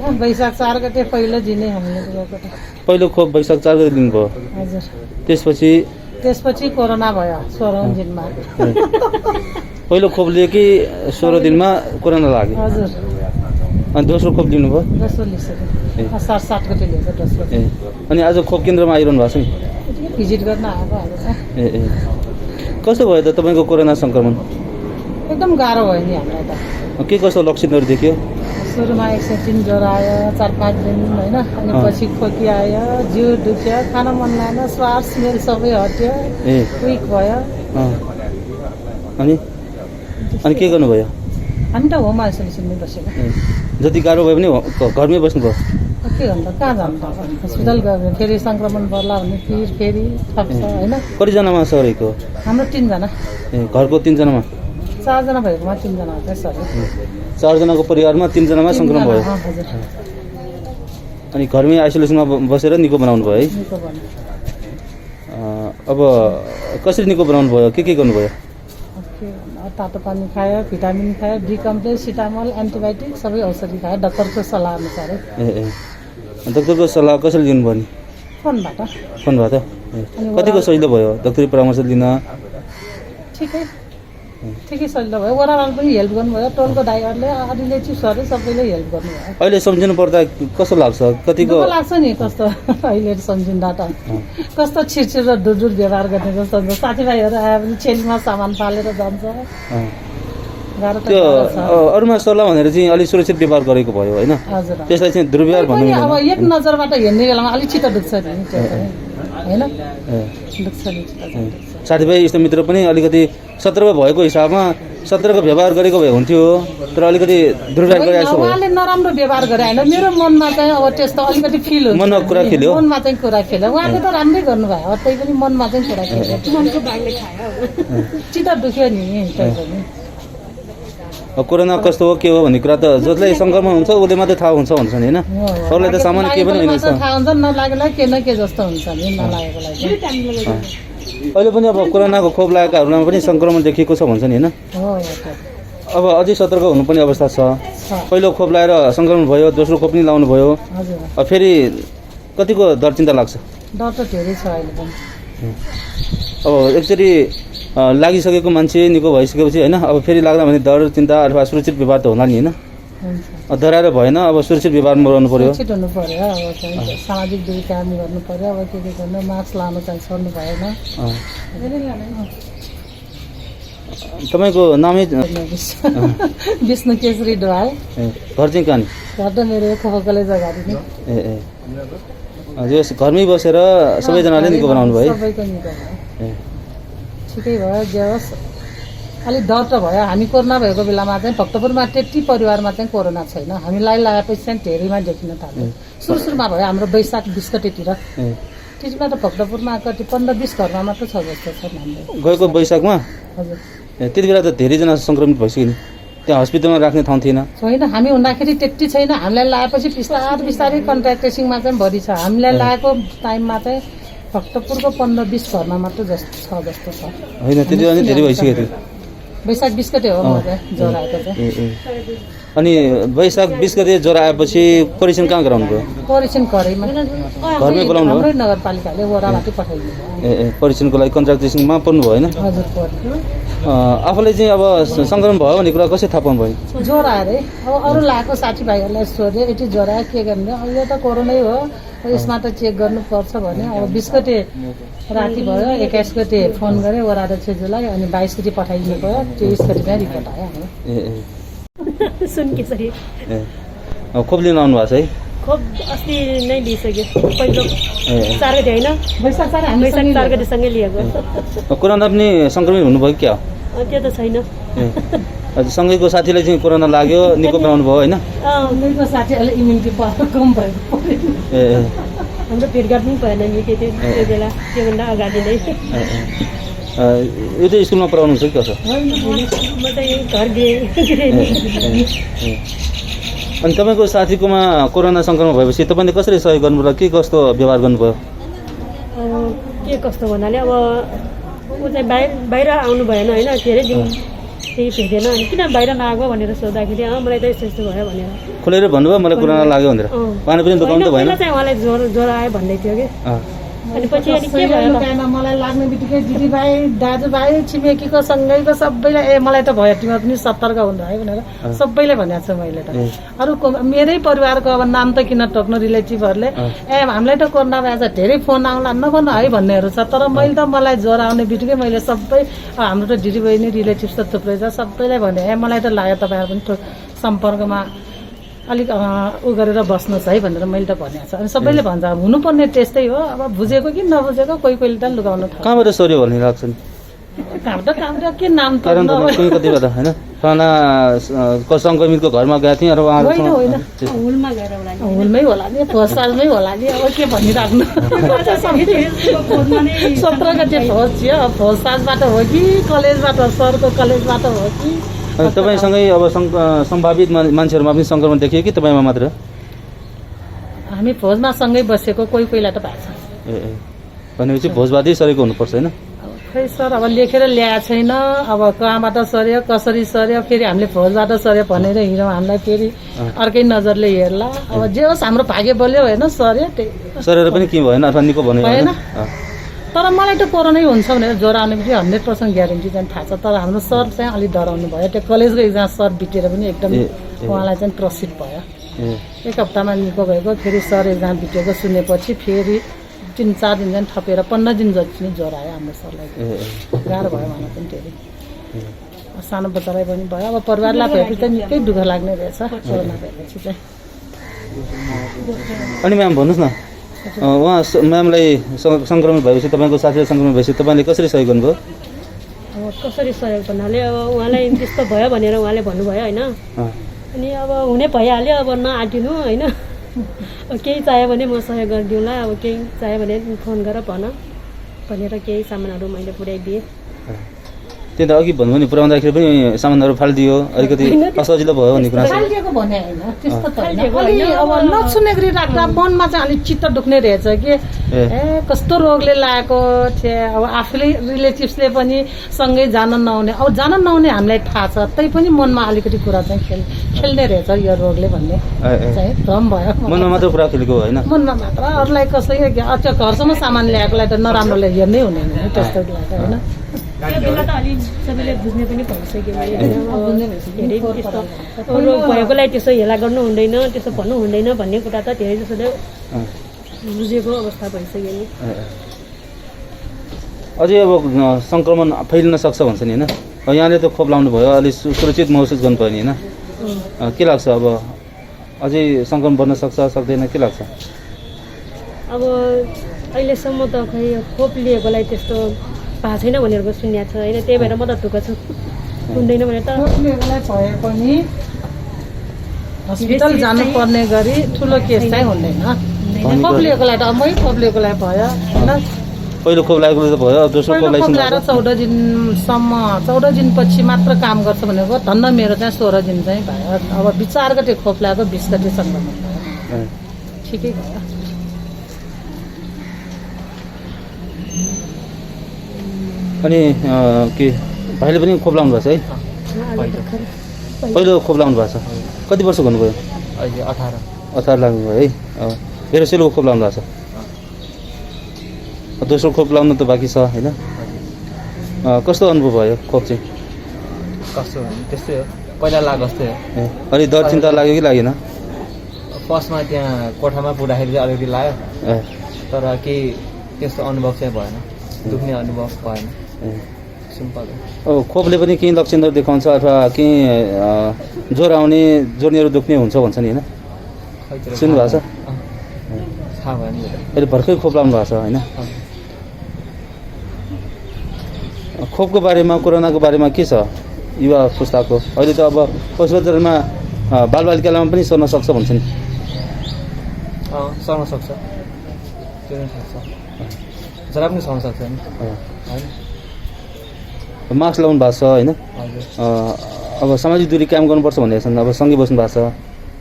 होइन वैशाख 4 गते पहिलो दिनै हामीले गएको त पहिलो खोप वैशाख 4 गते दिनुभयो हजुर त्यसपछि कोरोना भयो 16औं दिनमा पहिलो खोप लियो कि 16 दिनमा कोरोना लाग्यो हजुर अनि दोस्रो खोप लिनुभयो दोस्रो लिइसक्यो असार 7 गते लिएको दोस्रो अनि आज खोप केन्द्रमा आइरहनु भएको छ नि भिजिट गर्न आएको आज चाहिँ कस्तो भयो त तपाईँको कोरोना सङ्क्रमण एकदम गाह्रो भयो नि हामीलाई त के कस्तो लक्षणहरू देखियो सुरुमा 103 ज्वरो आयो 4-5 दिन होइन अनि पछि खोकी आयो जिउ दुख्यो खान मन लागेन श्वास स्मेल सबै हट्यो विक भयो अनि के गर्नुभयो हामी त होम आइसोलेसनमै बसेको जति गाह्रो भयो भने घरमै बस्नुभयो के गर्नु त कहाँ जानु त हस्पिटल गयो भने फेरि सङ्क्रमण पर्ला भने फेरि थप्छ होइन कतिजनामा सरेको हाम्रो 3 जना घरको 3 जनामा 4 जना भएकोमा 3 जना चाहिँ सर 4 जनाको परिवारमा 3 जनामा सङ्क्रमण भयो अनि घरमै आइसोलेसनमा बसेर निको बनाउनु भयो है अब कसरी निको बनाउनु भयो के गर्नुभयो तातो पानी खायो भिटामिन खायो डी कम्प्लेक्स सिटामोल एन्टिबायोटिक सबै औषधि खायो डाक्टरको सल्लाह अनुसार डाक्टरको सल्लाह कसरी दिनुभयो नि फोनबाट कतिको सजिलो भयो डाक्टरी परामर्श लिन ठिकै सजिलो भयो वडावाले पनि हेल्प गर्नुभयो टोलको ड्राइभरले अरूले चिप्सहरू सबैले हेल्प गर्नुभयो अहिले सम्झिनु पर्दा कस्तो लाग्छ कतिको लाग्छ नि कस्तो अहिले सम्झिँदा त कस्तो छिरछिर र दुर व्यवहार गर्ने जस्तो साथीभाइहरू आयो भने छेलीमा सामान फालेर जान्छ त्यो अरूमा सल्लाह भनेर चाहिँ अलिक सुरक्षित व्यवहार गरेको भयो होइन त्यसलाई चाहिँ दुर्व्यवहार भन्नु अब एक नजरबाट हेर्ने बेलामा अलिक छिटो दुख्छ नि होइन साथीभाइ इष्टमित्र पनि अलिकति सतर्क भएको हिसाबमा सतर्क व्यवहार गरेको भए हुन्थ्यो तर अलिकति दुर्व्यवहार गरेको छ उहाँले नराम्रो व्यवहार गरे होइन मेरो मनमा चाहिँ अब त्यस्तो अलिकति फिल हुन्छ मनमा कुरा खेल्यो मनमा चाहिँ कुरा खेल्यो उहाँले त राम्रै गर्नुभयो अब त्यही पनि मनमा चाहिँ कुरा खेल्यो मनको भागले खायो चित्त दुख्यो नि त्यही पनि कोरोना कस्तो हो के हो भन्ने कुरा त जसलाई सङ्क्रमण हुन्छ उसले मात्रै थाहा हुन्छ भन्छ नि होइन अरूलाई त सामान्य के पनि होइन थाहा हुन्छ नलागेलाई के न के जस्तो हुन्छ नि नलागेकोलाई अहिले पनि अब कोरोनाको खोप लागेकाहरूलाई पनि सङ्क्रमण देखिएको छ भन्छ नि होइन अब अझै सतर्क हुनुपर्ने अवस्था छ पहिलो खोप लगाएर सङ्क्रमण भयो दोस्रो खोप पनि लाउनु भयो फेरि कतिको डर चिन्ता लाग्छ डर त धेरै छ अहिले पनि अब एकचोटि लागिसकेको मान्छे निको भइसकेपछि होइन अब फेरि लाग्दा भने डर चिन्ता अथवा सुरक्षित व्यवहार त होला नि होइन डराएर भएन अब सुरक्षित व्यवहारमा रहनु पर्यो सुरक्षित हुनु पर्यो अब चाहिँ सामाजिक दूरी कायम गर्नु पर्यो अब के गर्नु मास्क लाउनु चाहिँ छोड्नु भएन तपाईँको नामै विष्णु केसरी ढोवाल घर चाहिँ कहाँ नि घर त मेरो खोपकले जग्गा नि घरमै बसेर सबैजनाले निको बनाउनु भयो सबैको निको भयो ठिकै भयो जे होस् अलिक डर त भयो हामी कोरोना भएको बेलामा चाहिँ भक्तपुरमा त्यति परिवारमा चाहिँ कोरोना छैन हामीलाई लगाएपछि चाहिँ धेरैमा देखिन थाल्यो सुरुमा भयो हाम्रो वैशाख 20 गतेतिर त्यति बेला त भक्तपुरमा कति 15-20 घरमा मात्र छ जस्तो छ हाम्रो गएको वैशाखमा हजुर त्यति बेला त धेरैजना सङ्क्रमित भइसक्यो नि त्यहाँ हस्पिटलमा राख्ने ठाउँ थिएन छैन हामी हुँदाखेरि त्यति छैन हामीलाई लगाएपछि बिस्तारै कन्ट्याक्ट ट्रेसिङमा चाहिँ भरि छ हामीलाई लागेको टाइममा चाहिँ भक्तपुरको 15-20 घरमा मात्र जस्तो छ होइन त्यति बेला नि धेरै भइसक्यो थियो वैशाख 20 गते हो म चाहिँ ज्वरो आएको चाहिँ अनि वैशाख 20 गते ज्वरो आएपछि परीक्षण कहाँ गराउनु भयो परीक्षण घरैमा घरमै बोलाउनु हाम्रै नगरपालिकाले वडाबाटै पठाइदिनु परीक्षणको लागि कन्ट्याक्ट ट्रेसिङमा पर्नु भयो होइन हजुर पर्यो आफूले चाहिँ अब सङ्क्रमण भयो भन्ने कुरा कसरी थाहा पाउनु भयो ज्वरो आएर अब अरू लगाएको साथीभाइहरूलाई सोध्यो यति ज्वरो आयो के गर्ने अब यो त कोरोनै हो यसमा त चेक गर्नुपर्छ भने अब 20 गते राति भयो 21 गते फोन गरेँ वडाको छेजुलाई अनि 22 गते पठाइदिनु भयो 23 गते चाहिँ रिपोर्ट आयो खोप लिन आउनु भएको छ है खोप अस्ति नै लिइसक्यो पहिलो 4 गते होइन वैशाख 4 गतेसँगै लिएको कोरोना पनि सङ्क्रमित हुनुभयो क्या त्यो त छैन सँगैको साथीलाई चाहिँ कोरोना लाग्यो निको बनाउनु भयो होइन मेरो साथीहरूले इम्युनिटी पावर कम भएको हाम्रो भेटघाट पनि भएन नि त्यो बेला त्योभन्दा अगाडि नै यो चाहिँ स्कुलमा पढाउनु हुन्छ कि कसो म त यही घर गएँ अनि तपाईँको साथीकोमा कोरोना सङ्क्रमण भएपछि तपाईँले कसरी सहयोग गर्नुभयो र के कस्तो व्यवहार गर्नुभयो के कस्तो भन्नाले अब ऊ चाहिँ बाहिर आउनु भएन होइन धेरै दिन त्यही भेटेन अनि किन बाहिर नआएको भनेर सोद्धाखेरि मलाई त यस्तो यस्तो भयो भनेर खुलेर भन्नुभयो मलाई कोरोना लाग्यो भनेर उहाँले पनि दुखाउनु त भएन पहिला चाहिँ उहाँलाई ज्वरो आयो भन्दै थियो कि अनि पछि अनि के भयो त लुकाएन मलाई लाग्ने बित्तिकै दिदीभाइ दाजुभाइ छिमेकीको सँगैको सबैलाई मलाई त भयो तिमीहरू पनि सतर्क हुनु है भनेर सबैले भनेको छु मैले त अरू मेरै परिवारको अब नाम त किन टोक्नु रिलेटिभहरूले हामीलाई त कोरोना भएछ धेरै फोन आउला नगर्नु है भन्नेहरू छ तर मैले त मलाई ज्वरो आउने बित्तिकै मैले सबै हाम्रो त दिदीबहिनी रिलेटिभ्स त थुप्रै छ सबैलाई भने मलाई त लाग्यो तपाईँहरू पनि सम्पर्कमा अलिक उ गरेर बस्नुहोस् है भनेर मैले त भनेको छु अनि सबैले भन्छ हुनुपर्ने टेस्टै हो अब बुझेको कि नबुझेको कोही कोहीले त लुगाउनु थाल्छ कहाँबाट सर्यो भन्ने लाग्छ नि कहाँबाट के नाम त कारण कोही कतिबाट होइन फलाना सङ्क्रमितको घरमा गएको थिएँ र हुलमा गएर होला नि हुलमै होला नि फर्स्ट सालमै होला नि अब के भनिराख्नु 17 गते फर्स्ट थियो फर्स्ट सालबाट हो कि कलेजबाट सरको कलेजबाट हो कि तपाईँसँगै अब सम्भावित मान्छेहरूमा पनि सङ्क्रमण देखियो कि तपाईँमा मात्र हामी भोजमा सँगै बसेको कोही कोहीलाई त भएको छ भनेपछि भोजबाटै सरेको हुनुपर्छ होइन खै सर अब लेखेर ल्याएको छैन अब कहाँबाट सर्यो कसरी सर्यो फेरि हामीले भोजबाट सर्यो भनेर हिँड्यौँ हामीलाई फेरि अर्कै नजरले हेर्ला अब जे होस् हाम्रो भाग्य बल्यो होइन सर्यो त्यही सरेर पनि के भएन अथवा निको भन्यो भएन तर मलाई त कोरोनै हुन्छ भनेर ज्वरो आउने बित्तिकै 100% ग्यारेन्टी चाहिँ थाहा छ तर हाम्रो सर चाहिँ अलिक डराउनु भयो त्यो कलेजको एकजना सर बितेर पनि एकदम उहाँलाई चाहिँ प्रसिद्ध भयो एक हप्तामा निको भएको फेरि सर एकजना बितेको सुनेपछि फेरि 3-4 दिन चाहिँ थपेर 15 दिन जति नै ज्वरो आयो हाम्रो सरलाई गाह्रो भयो मलाई पनि धेरै सानो बच्चालाई पनि भयो अब परिवारलाई भएपछि त निकै दुःख लाग्ने रहेछ कोरोना भएपछि चाहिँ अनि म्याम भन्नुहोस् न उहाँ म्यामलाई सङ्क्रमित भएपछि तपाईँको साथीलाई सङ्क्रमित भएपछि तपाईँले कसरी सहयोग गर्नुभयो अब कसरी सहयोग भन्नाले अब उहाँलाई त्यस्तो भयो भनेर उहाँले भन्नुभयो होइन अनि अब हुने भइहाल्यो अब नआटिनु होइन केही चाहियो भने म सहयोग गरिदिउँला अब केही चाहियो भने फोन गर भन भनेर केही सामानहरू मैले पुर्याइदिएँ त्यही त अघि भन्नुभयो नि पुऱ्याउँदाखेरि पनि सामानहरू फालिदियो अलिकति असजिलो भयो भन्ने कुरा फालिदिएको भने होइन त्यस्तो त होइन अब नसुने गरी राख्दा मनमा चाहिँ अलिक चित्त दुख्ने रहेछ कि कस्तो रोगले लागेको थियो अब आफूले रिलेटिभ्सले पनि सँगै जान नहुने अब जान नहुने हामीलाई थाहा छ तै पनि मनमा अलिकति कुरा चाहिँ खेल्ने रहेछ यो रोगले भन्ने चाहिँ भ्रम भयो मनमा मात्र कुरा खेलेको होइन मनमा मात्र अरूलाई कसै घरसम्म सामान ल्याएकोलाई त नराम्रोले हेर्नै हुँदैन त्यस्तो लाग्यो होइन त्यो बेला त अलिक सबैले बुझ्ने पनि भइसक्यो धेरै त्यस्तो रोग भएकोलाई त्यसो हेला गर्नु हुँदैन त्यसो भन्नु हुँदैन भन्ने कुरा त धेरै जसोले बुझेको अवस्था भइसक्यो नि अझै अब सङ्क्रमण फैलिन सक्छ भन्छ नि होइन यहाँले त खोप लाउनु भयो अलिक सुरक्षित महसुस गर्नु भयो नि होइन के लाग्छ अब अझै सङ्क्रमण बढ्न सक्छ सक्दैन के लाग्छ अब अहिलेसम्म त खै खोप लिएकोलाई त्यस्तो भएको छैन भनेर सुनेको छ होइन त्यही भएर म त ढुक्क छु हुँदैन भनेर त भए पनि हस्पिटल जानुपर्ने गरी ठुलो केस चाहिँ हुँदैन खोप लिएकोलाई त मै खोप लिएकोलाई भयो होइन पहिलो खोप लागेको त भयो दोस्रो खोप लगाएर 14 दिनसम्म 14 दिनपछि मात्र काम गर्छ भनेको धन्न मेरो चाहिँ 16 दिन चाहिँ भयो अब 4 गते खोप लगाएको 20 गते सङ्क्रमण भयो ठिकै भयो अनि के भाइले पनि खोप लाउनु भएको छ है पहिलो खोप लाउनु भएको छ कति वर्ष गर्नुभयो अहिले 18 लाग्नुभयो है भेरोसेलको खोप लाउनु भएको छ दोस्रो खोप लाउनु त बाँकी छ होइन कस्तो अनुभव भयो खोप चाहिँ कस्तो त्यस्तै हो पहिला लाग्यो जस्तै हो अलि डर चिन्ता लाग्यो कि लागेन फर्स्टमा त्यहाँ कोठामा पुग्दाखेरि चाहिँ अलिकति लाग्यो तर केही त्यस्तो अनुभव चाहिँ भएन दुख्ने अनुभव भएन सिम्पल हो खोपले पनि केही लक्षणहरू देखाउँछ अथवा केही ज्वरो आउने जोर्नीहरू दुख्ने हुन्छ भन्छ नि होइन सुन्नु भएको छ थाहा भएन अहिले भर्खरै खोप लाउनु भएको छ होइन खोपको बारेमा कोरोनाको बारेमा के छ युवा पुस्ताको अहिले त अब अस्पतालमा बालबालिकालाई पनि सर्न सक्छ भन्छ नि सर्न सक्छ त्यो पनि सक्छ जरा पनि सर्न सक्छ नि होइन मास्क लाउनु भएको छ होइन हजुर अब सामाजिक दूरी कायम गर्नुपर्छ भनेको छन् अब सँगै बस्नु भएको छ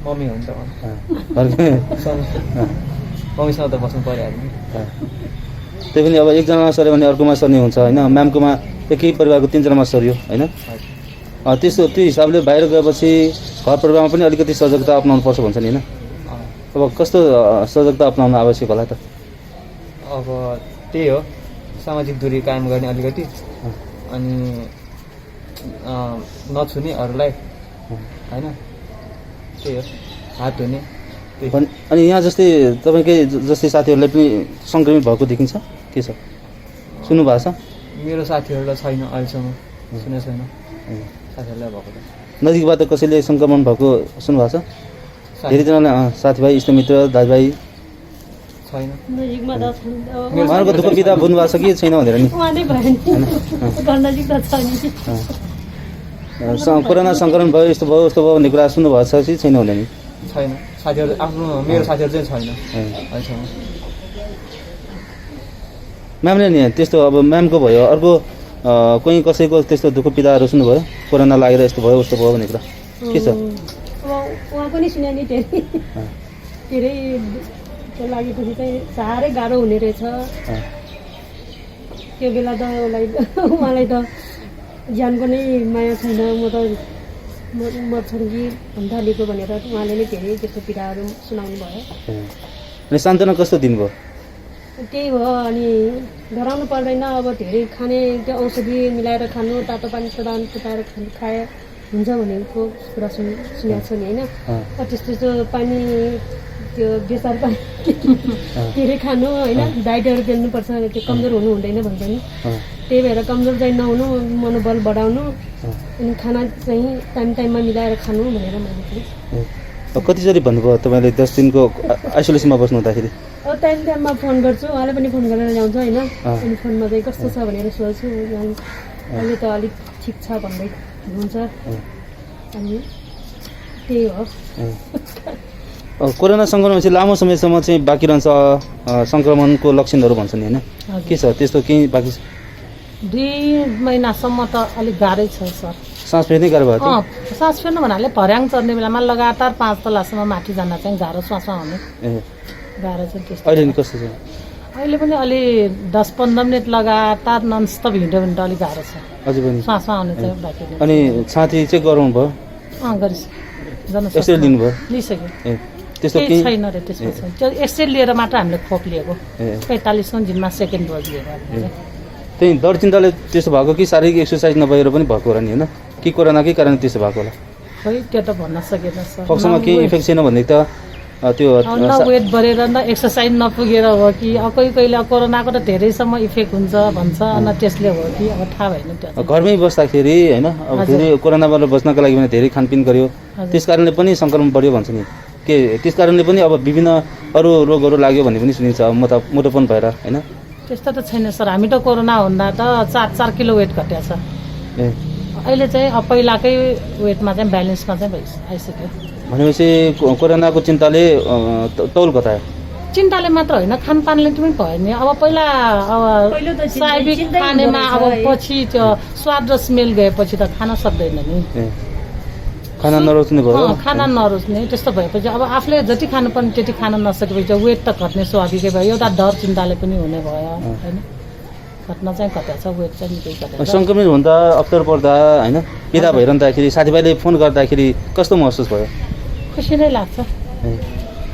मम्मी हुन्छ घरकै मम्मीसँग त बस्नु परिहाल्यो नि त्यही पनि अब एकजनामा सर्यो भने अर्कोमा सर्ने हुन्छ होइन म्यामकोमा एकै परिवारको 3जनामा सर्यो होइन त्यस्तो त्यो हिसाबले बाहिर गएपछि घर परिवारमा पनि अलिकति सजगता अपनाउनु पर्छ भन्छ नि होइन? अब कस्तो सजगता अपनाउनु आवश्यक होला त? अब त्यही हो, सामाजिक दूरी कायम गर्ने अलिकति, अनि नछुने अरूलाई होइन, त्यही हो, हात धुने। अनि यहाँ जस्तै तपाईँकै जस्तै साथीहरूलाई पनि सङ्क्रमित भएको देखिन्छ के छ? सुन्नु भएको छ? मेरो साथीहरूलाई छैन अहिलेसम्म, सुनेको छैन साथीहरूलाई भएको त। नजिकबाट कसैले सङ्क्रमण भएको सुन्नुभएको छ? धेरैजनालाई साथीभाइ, इष्टमित्र, दाजुभाइ छैन। नजिकमा त छन्, अब उहाँहरूको दुःख बिदा बुझ्नु भएको छ कि छैन भनेर नि? उहाँ नै भयो नि, घर नजिक त छ नि। कोरोना सङ्क्रमण भयो, यस्तो भयो उस्तो भयो भन्ने कुरा सुन्नुभएको छ कि छैन भने नि? छैन, साथीहरू आफ्नो मेरो साथीहरू चाहिँ छैन अहिलेसम्म। म्यामले नि त्यस्तो अब म्यामको भयो, अर्को कोही कसैको त्यस्तो दुःख पीडाहरू सुन्नुभयो? कोरोना लागेर यस्तो भयो उस्तो भयो भन्ने कुरा के छ? अब उहाँ पनि सुने नि धेरै त्यो लागेपछि चाहिँ साह्रै गाह्रो हुने रहेछ। त्यो बेला त उहाँलाई त ज्यानको नै माया छैन, म त मर्छन् कि भन्थालेको भनेर उहाँले नै धेरै त्यस्तो पीडाहरू सुनाउनु भयो। अनि सान्त्वना कस्तो दिनुभयो? त्यही हो, अनि डराउनु पर्दैन, अब धेरै खाने त्यो औषधि मिलाएर खानु, तातो पानी सदान फुटाएर खाए हुन्छ भनेको कुरा सुनेको छ नि होइन। त्यस्तो पानी त्यो बेसार पानी धेरै खानु होइन, डाइटहरू पेल्नुपर्छ, त्यो कमजोर हुनु हुँदैन भन्छ नि। त्यही भएर कमजोर चाहिँ नहुनु, मनोबल बढाउनु, अनि खाना चाहिँ टाइममा मिलाएर खानु भनेर मैले कतिचोटि भन्नुभयो तपाईँले 10 दिनको आइसोलेसनमा बस्नु हुँदाखेरि? अब टाइममा फोन गर्छु, उहाँले पनि फोन गरेर ल्याउँछ होइन, अनि फोनमा चाहिँ कस्तो छ भनेर सोध्छु, अहिले त अलिक ठिक छ भन्दै हुन्छ, अनि त्यही हो। कोरोना सङ्क्रमण चाहिँ लामो समयसम्म चाहिँ बाँकी रहन्छ सङ्क्रमणको लक्षणहरू भन्छ नि होइन? के छ त्यस्तो केही बाँकी छ? 2 महिनासम्म त अलिक गाह्रै छ सर। सास फेर्नै गाह्रो भयो? सास फेर्नु भन्नाले भर्याङ चढ्ने बेलामा लगातार 5 तलासम्म माथि जान चाहिँ गाह्रो, श्वासमा हुने गाह्रो चाहिँ त्यस्तो। अहिले नि कस्तो छ? अहिले पनि अलि 10-15 मिनट लगातार ननस्टप हिँड्यो भने त अलिक गाह्रो छ, अझै पनि श्वासमा आउने चाहिँ बाँकी। अनि छाती चाहिँ गराउनु भयो? गरिस एक्सरे लिनुभयो? लिइसक्यो, त्यस्तो केही छैन रे त्यसमा चाहिँ। त्यो एक्सरे लिएर मात्र हामीले खोप लिएको, 45 दिनमा सेकेन्ड डोज लिएको। त्यही डर चिन्ताले त्यस्तो भएको कि शारीरिक एक्सर्साइज नभएर पनि भएको होला नि होइन? कि कोरोनाकै कारण त्यस्तो भएको होला? खै त्यो त भन्न सकेन सर। पक्षमा केही इफेक्ट छैन भनेदेखि त त्यो न वेट बढेर न एक्सर्साइज नपुगेर हो कि कहिले कोरोनाको त धेरैसम्म इफेक्ट हुन्छ भन्छ, न त्यसले हो कि अब थाहा भएन। त्यो घरमै बस्दाखेरि होइन, अब धेरै कोरोनाबाट बच्नको लागि भने धेरै खानपिन गर्यो, त्यस कारणले पनि सङ्क्रमण बढ्यो भन्छ नि के? त्यस कारणले पनि अब विभिन्न अरू रोगहरू लाग्यो भन्ने पनि सुनिन्छ, मोटोपन भएर होइन? त्यस्तो त छैन सर, हामी त कोरोना हुँदा त 4 किलो वेट घटेको छ। अहिले चाहिँ अब पहिलाकै वेटमा चाहिँ ब्यालेन्समा चाहिँ आइसक्यो। भनेपछि कोरोनाको चिन्ताले तौल घटायो? चिन्ताले मात्र होइन, खानपानले पनि भयो नि। अब पहिला अब स्वाभाविक खानेमा अब पछि त्यो स्वाद र स्मेल गएपछि त खान सक्दैन नि, खाना नरोज्ने भयो। खाना नरोज्ने त्यस्तो भएपछि अब आफूले जति खानुपर्ने त्यति खान नसकेपछि वेट त घट्ने स्वाभाविकै भयो। एउटा डर चिन्ताले पनि हुने भयो होइन, घट्न चाहिँ घटेको छ, वेट चाहिँ निकै घटेको छ। सङ्क्रमित हुँदा अप्ठ्यारो पर्दा होइन, पीडा भइरहँदाखेरि साथीभाइले फोन गर्दाखेरि कस्तो महसुस भयो? खुसी नै लाग्छ,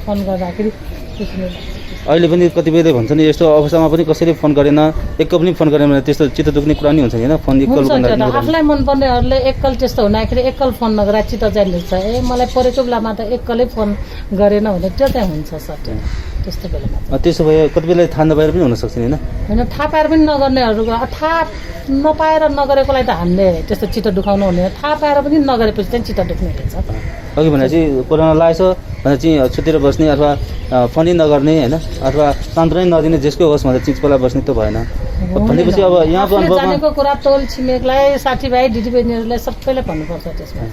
फोन गर्दाखेरि खुसी नै लाग्छ। अहिले पनि कतिपयले भन्छ नि यस्तो अवस्थामा पनि कसैले फोन गरेन, एकको पनि फोन गरेन भने त्यस्तो चित्त दुख्ने कुरा नि हुन्छ नि होइन? फोन एकल आफूलाई मनपर्नेहरूले एकल त्यस्तो हुँदाखेरि एकल फोन नगरा चित्त चाहिँ लेख्छ, मलाई परेको बेलामा त एकलै फोन गरेन भने त्यो चाहिँ हुन्छ सर। त्यस्तो बेलामा त्यसो भए कति बेला थाहा नपाएर पनि हुनसक्छ नि होइन? थाहा पाएर पनि नगर्नेहरू, थाहा नपाएर नगरेकोलाई त हामीले त्यस्तो चित्त दुखाउनु हुने, थाहा पाएर पनि नगरेपछि चाहिँ चित्त दुख्ने रहेछ। अघि भने चाहिँ कोरोना लागेछ भने चाहिँ छुटेर बस्ने अथवा फोनै नगर्ने होइन, अथवा सान्त्वनै नदिने जेसको होस् भनेर चिचपला बस्ने त भएन भनेपछि अब यहाँको अनुभवमा जानेको कुरा तोल छिमेकलाई, साथीभाइ, दिदीबहिनीहरूलाई सबैलाई भन्नुपर्छ त्यसमा।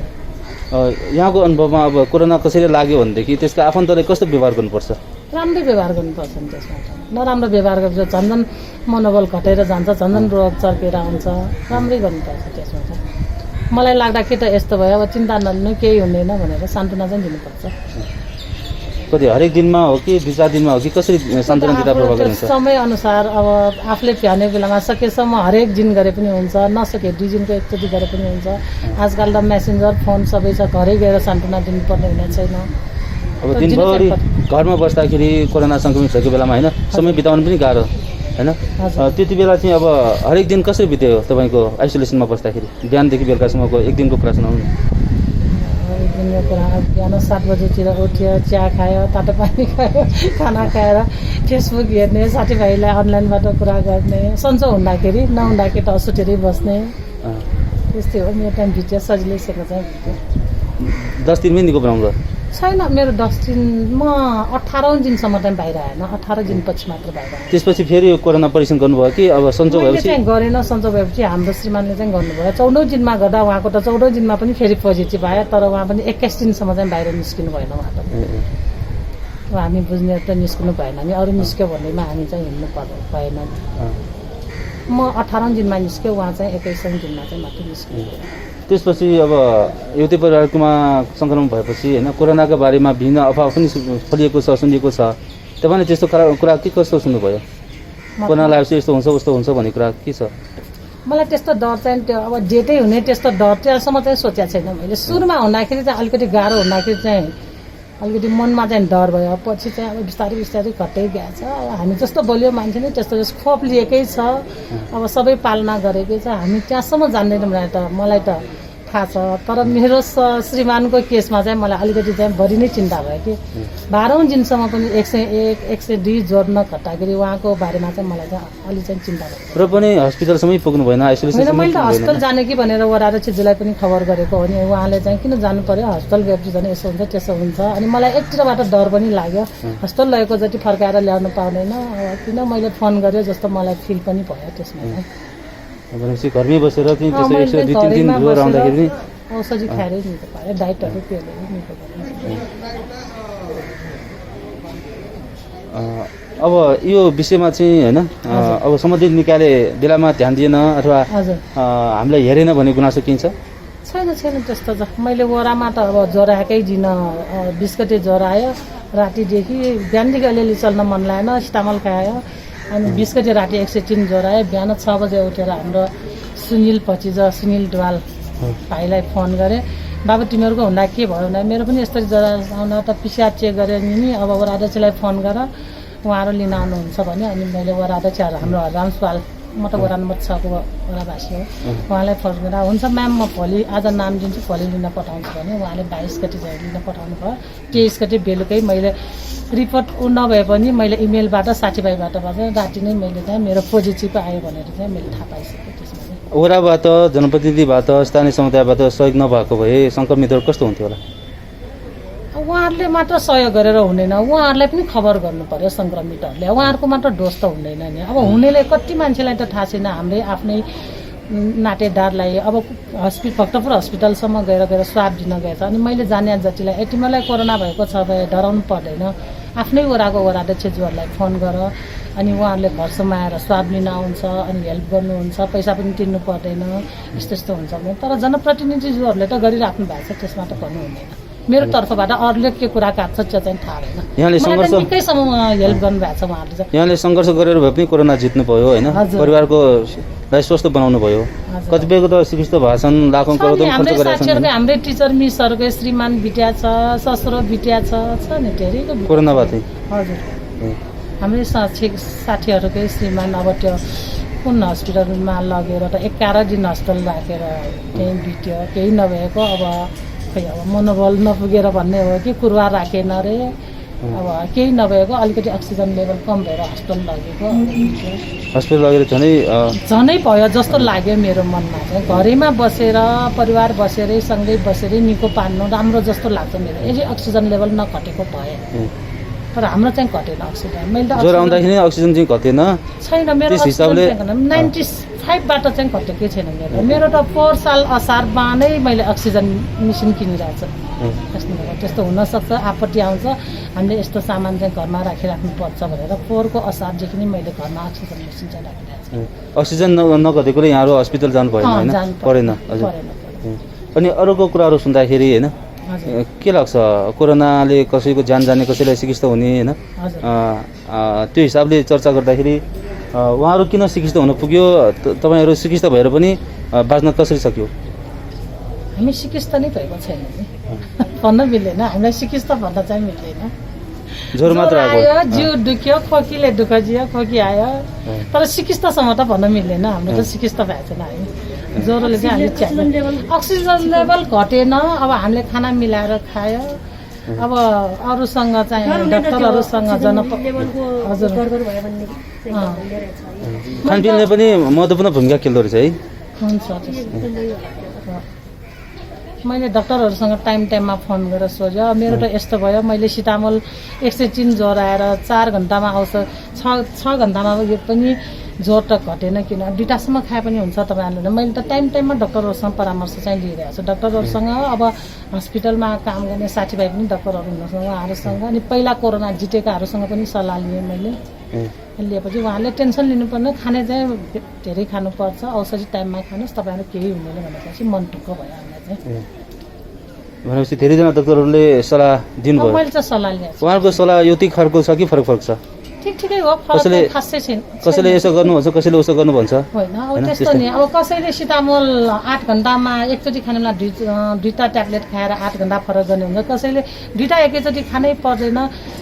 यहाँको अनुभवमा अब कोरोना कसरी लाग्यो भनेदेखि त्यसको आफन्तले कस्तो व्यवहार गर्नुपर्छ? राम्रै व्यवहार गर्नुपर्छ नि त्यसमा। नराम्रो व्यवहार गरेर झन्झन मनोबल घटेर जान्छ, झन्झन रोग चर्केर आउँछ। राम्रै गर्नुपर्छ त्यसमा चाहिँ। मलाई लाग्दा कि त यस्तो भयो, अब चिन्ता नलिनु, केही हुँदैन भनेर सान्त्वना चाहिँ दिनुपर्छ। कति हरेक दिनमा हो कि 2-4 दिनमा हो कि कसरी सन्तुलन दिँदा प्रभाव गरिन्छ? समय अनुसार अब आफूले भ्याउने बेलामा सकेसम्म हरेक दिन गरे पनि हुन्छ, नसके 2 दिनको एकचोटि गरे पनि हुन्छ। आजकल त मेसेन्जर फोन सबै छ, घरै गएर सान्त्वना दिनुपर्ने हुने छैन। अब दिनभरि घरमा बस्दाखेरि कोरोना सङ्क्रमित भएको बेलामा होइन समय बिताउनु पनि गाह्रो होइन, त्यति बेला चाहिँ अब हरेक दिन कसरी बित्यो तपाईँको आइसोलेसनमा बस्दाखेरि? बिहानदेखि बेलुकासम्मको एक दिनको कुरा सुनाउनु। दिनको कुरा बिहान 7 बजेतिर उठ्यो, चिया खायो, तातो पानी खायो, खाना खाएर फेसबुक हेर्ने, साथीभाइलाई अनलाइनबाट कुरा गर्ने, सन्चो हुँदाखेरि नहुँदाखेरि त सुतेरै बस्ने, त्यस्तै हो। मेरो टाइम भित्र सजिलैसँग चाहिँ 10 दिनमै निको बनाउनु भयो? छैन, मेरो 10 दिन, म 18औं दिनसम्म चाहिँ बाहिर आएन, 18 दिनपछि मात्र बाहिर आएँ। त्यसपछि फेरि कोरोना परीक्षण गर्नुभयो कि अब सन्चो मैले भएपछि? चाहिँ गरेन, सन्चो भएपछि हाम्रो श्रीमानले चाहिँ गर्नुभयो। 14औं दिनमा गर्दा उहाँको त 14औं दिनमा पनि फेरि पोजिटिभ आयो, तर उहाँ पनि 21 दिनसम्म चाहिँ बाहिर निस्किनु भएन। उहाँ त हामी बुझ्ने त निस्किनु भएन, हामी अरू निस्क्यो भन्नेमा हामी चाहिँ हिँड्नु भएन। म 18औं दिनमा निस्क्यो, उहाँ चाहिँ 21औं दिनमा चाहिँ मात्र निस्किनु। त्यसपछि अब एउटै परिवारकोमा सङ्क्रमण भएपछि होइन कोरोनाको बारेमा भिन्न अफवाह पनि फैलिएको छ, सुनिएको छ। तपाईँले त्यस्तो कुरा के कस्तो सुन्नुभयो? कोरोना लागेपछि यस्तो हुन्छ उस्तो हुन्छ भन्ने कुरा के छ? मलाई त्यस्तो डर चाहिँ त्यो अब जेटै हुने त्यस्तो डर त्यहाँसम्म चाहिँ सोचेको छैन मैले। सुरुमा हुँदाखेरि चाहिँ अलिकति गाह्रो हुँदाखेरि चाहिँ अलिकति मनमा चाहिँ डर भयो, पछि चाहिँ अब बिस्तारै बिस्तारै घट्दै गएछ। हामी जस्तो बलियो मान्छे नै त्यस्तो खोप लिएकै छ, अब सबै पालना गरेकै छ। हामी त्यहाँसम्म जान्दैनौँ मलाई त थाहा छ, तर मेरो श्रीमानको केसमा चाहिँ मलाई अलिकति चाहिँ बढी नै चिन्ता भयो कि 12औं दिनसम्म पनि 101, 102 जोड नघटाखेरि उहाँको बारेमा चाहिँ मलाई चाहिँ अलि चाहिँ चिन्ता भयो। र पनि हस्पिटलसम्मै पुग्नु भएन, आइसोलेसन? मैले त हस्पिटल जाने कि भनेर वडाध्यक्षज्यूलाई पनि खबर गरेको हो नि, उहाँले चाहिँ किन जानु पर्यो, हस्पिटल गएपछि झन् यसो हुन्छ त्यसो हुन्छ। अनि मलाई एकतिरबाट डर पनि लाग्यो, हस्पिटल लगेको जति फर्काएर ल्याउनु पाउँदैन, किन मैले फोन गरेँ जस्तो मलाई फिल पनि भयो त्यसमा। भनेपछि घरमै बसेर चाहिँ त्यसो 102-3 दिन जोर आउँदाखेरि पनि औषधि खाएरै निको पायो, डाइटहरू पेलेरै निको भयो। अब यो विषयमा चाहिँ होइन अब सम्बन्धित निकायले बेलामा ध्यान दिएन अथवा हामीलाई हेरेन भन्ने गुनासो के छ? छैन त्यस्तो त। मैले वरामा त अब ज्वरो आएकै दिन 20 गते ज्वरो आयो, रातिदेखि बिहानदेखि अलिअलि चल्न मन लागेन, स्टामल खायो। अनि 20 गते राति 103 ज्वरो आयो। बिहान 6 बजे उठेर हाम्रो सुनिल सुनिल ड्वाल भाइलाई फोन गरेँ, बाबु तिमीहरूको हुँदा के भयो भन्दा मेरो पनि यस्तो ज्वरो आउँदा त पिसिआर चेक गरेर नि अब वडाध्यक्षलाई फोन गर, उहाँहरू लिन आउनुहुन्छ भने। अनि मैले वडाध्यक्ष हाम्रो रामसवाल, म त वडा नम्बर 6 को वडावासी हो, उहाँलाई फोन गरेर हुन्छ म्याम म भोलि आज नाम दिन्छु, भोलि लिन पठाउँछु भने उहाँले 22 गते चाहिँ लिन पठाउनु भयो। 23 गते बेलुकै मैले रिपोर्ट नभए पनि मैले इमेलबाट साथीभाइबाट राति नै मैले चाहिँ मेरो पोजिटिभ आयो भनेर चाहिँ मैले थाहा पाइसकेँ। त्यसमा वडाबाट, जनप्रतिनिधिबाट, स्थानीय समुदायबाट सहयोग नभएको भए सङ्क्रमितहरू कस्तो हुन्थ्यो होला? उहाँहरूले मात्र सहयोग गरेर हुँदैन, उहाँहरूलाई पनि खबर गर्नु पर्यो सङ्क्रमितहरूले। उहाँहरूको मात्र डोज त हुँदैन नि, अब हुनेले कति मान्छेलाई त थाहा छैन, हाम्रै आफ्नै नातेदारलाई अब भक्तपुर हस्पिटलसम्म गएर स्वाब दिन गएछ। अनि मैले जाने जतिलाई तिमीलाई कोरोना भएको छ भए डराउनु पर्दैन, आफ्नै वडाको वडाध्यक्षज्यूहरूलाई फोन गर, अनि उहाँहरूले घरसम्म आएर स्वाब लिन आउँछ, अनि हेल्प गर्नुहुन्छ, पैसा पनि तिर्नु पर्दैन, यस्तो हुन्छ भने। तर जनप्रतिनिधिज्यूहरूले त गरिराख्नु भएको छ, त्यसमा त भन्नु हुँदैन। मेरो तर्फबाट अरूले के कुरा काट्छ त्यो चाहिँ थाहा भएन। यहाँले सङ्घर्ष निकैसम्म हेल्प गर्नुभएको छ उहाँहरूले चाहिँ। यहाँले सङ्घर्ष गरेर भए पनि कोरोना जित्नु भयो होइन, परिवारको स्वस्थ बनाउनु भयो। कतिपयको त चिकित्सा भाषण लाखौँ करोडौँ खर्च गरेका छन्। हाम्रै टिचर मिसहरूको श्रीमान बिट्या छ, ससुरो बिट्या छ नि धेरैको कोरोनाबाट। हजुर, हाम्रै साथीहरूकै श्रीमान अब त्यो कुन हस्पिटलमा लगेर त 11 दिन हस्पिटल राखेर त्यहीँ बित्यो। केही नभएको अब मनोबल नपुगेर भन्ने हो कि कुरुवा राखेन रे, अब केही नभएको अलिकति अक्सिजन लेभल कम भएर हस्पिटल लगेको। हस्पिटल लगेर झनै भयो जस्तो लाग्यो मेरो मनमा चाहिँ। घरैमा बसेर परिवार बसेरै सँगै बसेरै निको पार्नु राम्रो जस्तो लाग्छ मेरो, यदि अक्सिजन लेभल नघटेको भए। तर हाम्रो चाहिँ घटेन अक्सिजन। मैले त ज्वरो आउँदाखेरि अक्सिजन चाहिँ घटेन छैन, मेरो 95बाट चाहिँ घटेकै छैन मेरो। मेरो त 4 साल असारमा नै मैले अक्सिजन मेसिन किनिरहेको छु। त्यस्तो हुनसक्छ, आपत्ति आउँछ, हामीले यस्तो सामान चाहिँ घरमा राखिराख्नु पर्छ भनेर 4 को असारदेखि नै मैले घरमा अक्सिजन मेसिन चाहिँ राखिरहेको छु। अक्सिजन नघटेकोले यहाँहरू हस्पिटल जानु भएन होइन? परेन। अनि अरूको कुराहरू सुन्दाखेरि होइन हजुर के लाग्छ कोरोनाले कसैको ज्यान जाने कसैलाई सिकिस्त हुने होइन हजुर त्यो हिसाबले चर्चा गर्दाखेरि उहाँहरू किन सिकिस्त हुन पुग्यो तपाईँहरू सिकिस्त भएर पनि बाँच्न कसरी सक्यो हामी सिकिस्त नै भएको छैन नि भन्न मिल्दैन हामीलाई सिकिस्त भन्न चाहिँ मिल्दैन ज्वरो मात्र आयो आएको जिउ दुख्यो खोकीले दुःख जियो खोकी आयो तर सिकिस्तसम्म त भन्न मिल्दैन हाम्रो त सिकिस्त भएको छैन हामी ज्वरोले चाहिँ हामी च्याप्यो अक्सिजन लेभल घटेन अब हामीले खाना मिलाएर खायो अब अरूसँग चाहिँ डाक्टरहरूसँग हजुर खानपिनले पनि महत्त्वपूर्ण भूमिका खेल्दो रहेछ है हुन्छ मैले डक्टरहरूसँग टाइममा फोन गरेर सोध्यो मेरो त यस्तो भयो मैले सिटामोल 103 ज्वरो आएर 4 घन्टामा आउँछ 6 घन्टामा यो पनि ज्वरो त घटेन किन 2टासम्म खाए पनि हुन्छ तपाईँहरूले मैले त टाइममा डक्टरहरूसँग परामर्श चाहिँ लिइरहेको छु डक्टरहरूसँग अब हस्पिटलमा काम गर्ने साथीभाइ पनि डक्टरहरू हुनुहुन्छ उहाँहरूसँग अनि पहिला कोरोना जितेकाहरूसँग पनि सल्लाह लिएँ मैले लिएपछि उहाँले टेन्सन लिनुपर्ने खाने चाहिँ धेरै खानुपर्छ औषधि टाइममा खानुहोस् तपाईँहरू केही हुँदैन भनेपछि मन टुक्क भयो हामीलाई चाहिँ भनेपछि धेरैजना डक्टरहरूले सल्लाह दिनुभयो मैले चाहिँ सल्लाह लिएँ उहाँहरूको सल्लाह यति खालको छ कि फरक छ ठिकै हो फरक खासै छैन कसैले यसो गर्नुहुन्छ कसैले उसो गर्नु भन्छ होइन अब त्यस्तो नि अब कसैले सिटामोल 8 घन्टामा एकचोटि खानेमा दुईटा ट्याब्लेट खाएर 8 घन्टा फरक गर्ने हुन्छ कसैले दुईटा एकैचोटि खानै पर्दैन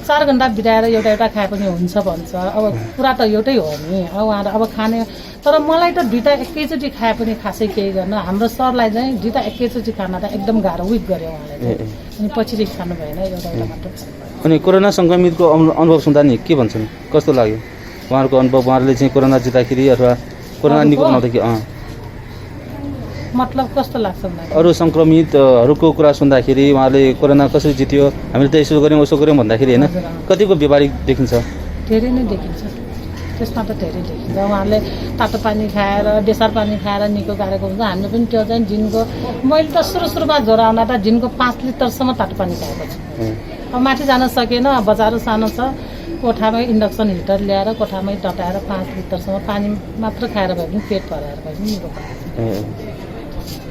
4 घन्टा बिताएर एउटा खाए पनि हुन्छ भन्छ अब कुरा त एउटै हो नि अब उहाँहरू अब खाने तर मलाई त दुईटा एकैचोटि खाए पनि खासै केही गर्न हाम्रो सरलाई चाहिँ दुईटा एकैचोटि खान त एकदम गाह्रो विक गर्यो उहाँले अनि पछि खानु भएन एउटा मात्र अनि कोरोना सङ्क्रमितको अनुभव सुन्दा नि के भन्छन् कस्तो लाग्यो उहाँहरूको अनुभव उहाँहरूले चाहिँ कोरोना जित्दाखेरि अथवा कोरोना निको बनाउँदाखेरि मतलब कस्तो लाग्छ मलाई अरू सङ्क्रमितहरूको कुरा सुन्दाखेरि उहाँले कोरोना कसरी जित्यो हामीले त यसो गऱ्यौँ उसो गऱ्यौँ भन्दाखेरि होइन कतिको व्यावहारिक देखिन्छ धेरै नै देखिन्छ त्यसमा त धेरै देखिन्छ उहाँहरूले तातो पानी खाएर बेसार पानी खाएर निको गरेको हुन्छ हामीले पनि त्यो चाहिँ दिनको मैले त सुरुमा ज्वरो आउँदा त दिनको 5 लिटरसम्म तातो पानी खाएको छु अब माथि जान सकेन बजारहरू सानो छ कोठामै इन्डक्सन हिटर ल्याएर कोठामै तताएर 5 लिटरसम्म पानी मात्र खाएर भए पनि पेट भराएर भए पनि निको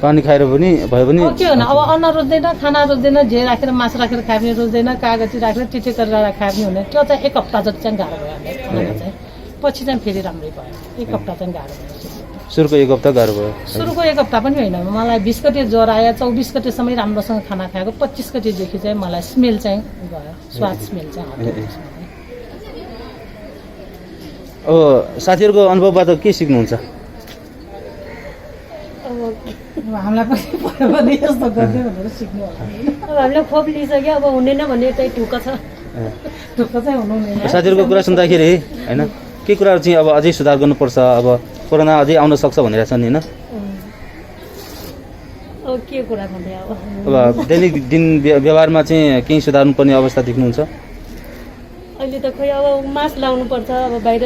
पानी खाएर पनि भयो भने के होइन अब अन्न रोज्दैन खाना रोज्दैन जे राखेर मासु राखेर खाए पनि रोज्दैन कागजी राखेर टिटे गरेर खाए पनि हुने त्यो चाहिँ 1 हप्ता जति चाहिँ गाह्रो भयो हामीलाई चाहिँ पछि चाहिँ फेरि राम्रै भयो 1 हप्ता चाहिँ गाह्रो भयो सुरुको 1 हप्ता गाह्रो भयो सुरुको 1 हप्ता पनि होइन मलाई 20 गते ज्वरो आयो 24 गतेसम्म राम्रोसँग खाना खाएको 25 गतेदेखि चाहिँ मलाई स्मेल चाहिँ गयो स्वाद स्मेल चाहिँ अब साथीहरूको अनुभवबाट के सिक्नुहुन्छ हामीलाई पनि भयो भने यस्तो गर्दै भनेर सिक्नु होला अब हामीले खोप लिइसक्यो अब हुँदैन भन्ने चाहिँ ढुक्क छ ढुक्क चाहिँ हुनु हुँदैन साथीहरूको कुरा सुन्दाखेरि होइन के कुराहरू चाहिँ अब अझै सुधार गर्नुपर्छ अब कोरोना अझै आउन सक्छ भनेर छन् होइन अब के कुरा भन्दै अब दैनिक दिन व्यवहारमा चाहिँ केही सुधार्नुपर्ने अवस्था देख्नुहुन्छ अहिले त खोइ अब मास्क लाउनुपर्छ अब बाहिर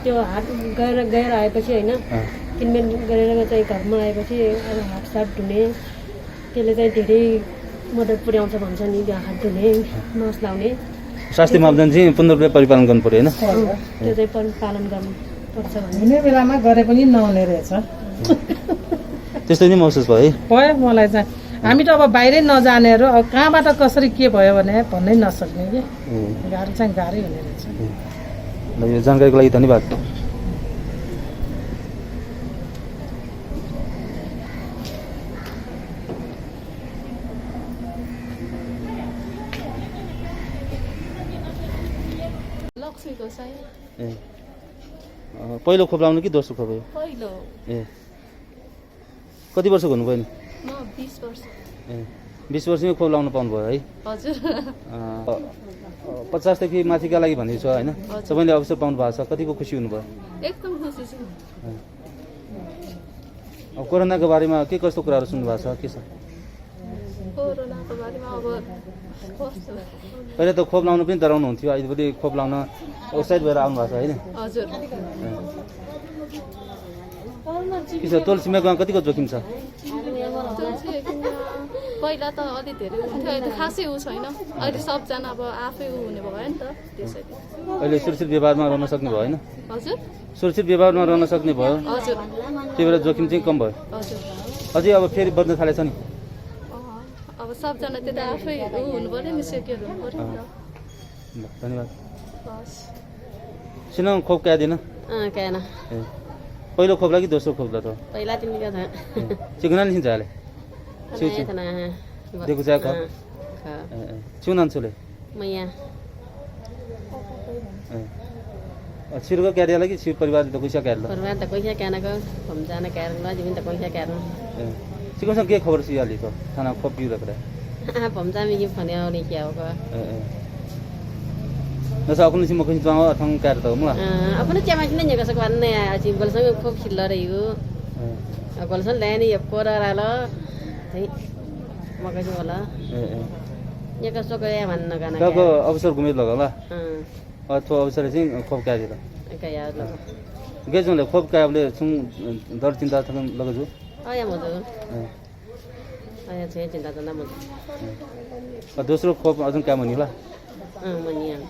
त्यो हात गएर आएपछि होइन किनमेल गरेर चाहिँ घरमा आएपछि अब हातसात धुने त्यसले चाहिँ धेरै मद्दत पुर्याउँछ भन्छ नि त्यो हात धुने मास्क लाउने स्वास्थ्य मापदण्ड चाहिँ पूर्ण रूपले परिपालन गर्नु पर्यो होइन त्यो चाहिँ पालन गर्नुपर्छ भन्ने हुने बेलामा गरे पनि नहुने रहेछ त्यस्तो नै महसुस भयो है भयो मलाई चाहिँ हामी त अब बाहिरै नजानेहरू अब कहाँबाट कसरी के भयो भने भन्नै नसक्ने कि गाह्रो चाहिँ गाह्रै हुने रहेछ यो जानकारीको लागि धन्यवाद पहिलो खोप लाउनु कि दोस्रो खोप हो पहिलो ए कति वर्षको हुनुभयो नि म 20 वर्ष ए 20 वर्षमै खोप लाउनु पाउनुभयो है हजुर 50 देखि माथिका लागि भन्दै छ होइन सबैले अवसर पाउनु भएको छ कतिको खुसी हुनुभयो एकदम खुसी छु अब कोरोनाको बारेमा के कस्तो कुराहरू सुन्नु भएको छ के छ कोरोनाको बारेमा अब कस्तो पहिला त खोप लाउनु पनि डराउनु हुन्थ्यो अहिले खोप लाउन उत्साहित भएर आउनु भएको छ होइन हजुर के छ तुलसीमा कतिको जोखिम छ पहिला त अलि धेरै हुन्थ्यो अहिले खासै उ छैन अहिले सबजना अब आफै हुने भयो नि त त्यसैले अहिले सुरक्षित व्यवहारमा रहन सक्ने भयो होइन हजुर सुरक्षित व्यवहारमा रहन सक्ने भयो हजुर त्यही भएर जोखिम चाहिँ कम भयो हजुर अझै अब फेरि बढ्न थालेछ नि अब सबजना त्यता आफै हुनु पऱ्यो नि सेक्योर हुनु पऱ्यो नि ल धन्यवाद त हस् सुन खोप क्या दिन कहना ए पहिलो खोप्ला कि दोस्रो खोप्ला त पहिला तिमी का था चिकना नि जाले छिउ छिउ तना देखु जा खप छिउ नन्छुले मैया छिरुको क्यारियाला कि छिउ परिवार त कुइसा क्यारला परिवार त कोही कहना को हम जाना कह रहा जिमिन त कोही कह रहा चिकन के खबर सियाली त थाना खोप बिउ रखरे हम जा में ये फने और क्या होगा नसा aku nisi makin tuang orang kaya tu mula. Apa ni cuma kini jaga sekarang ni aci balsang kau killer itu. Balsang lain ni apa orang lah. Tapi makan je wala. Jaga sokaya mana kan? Kau abisar gumit laga lah. Atau abisar sih khop kaya je lah. Kaya lah. Gaya le khop kaya boleh sung dar cinta thang laga tu. Oh ya mudu. Oh ya saya cinta tanda mudu. Dosro khop azun kaya mani lah. Manian.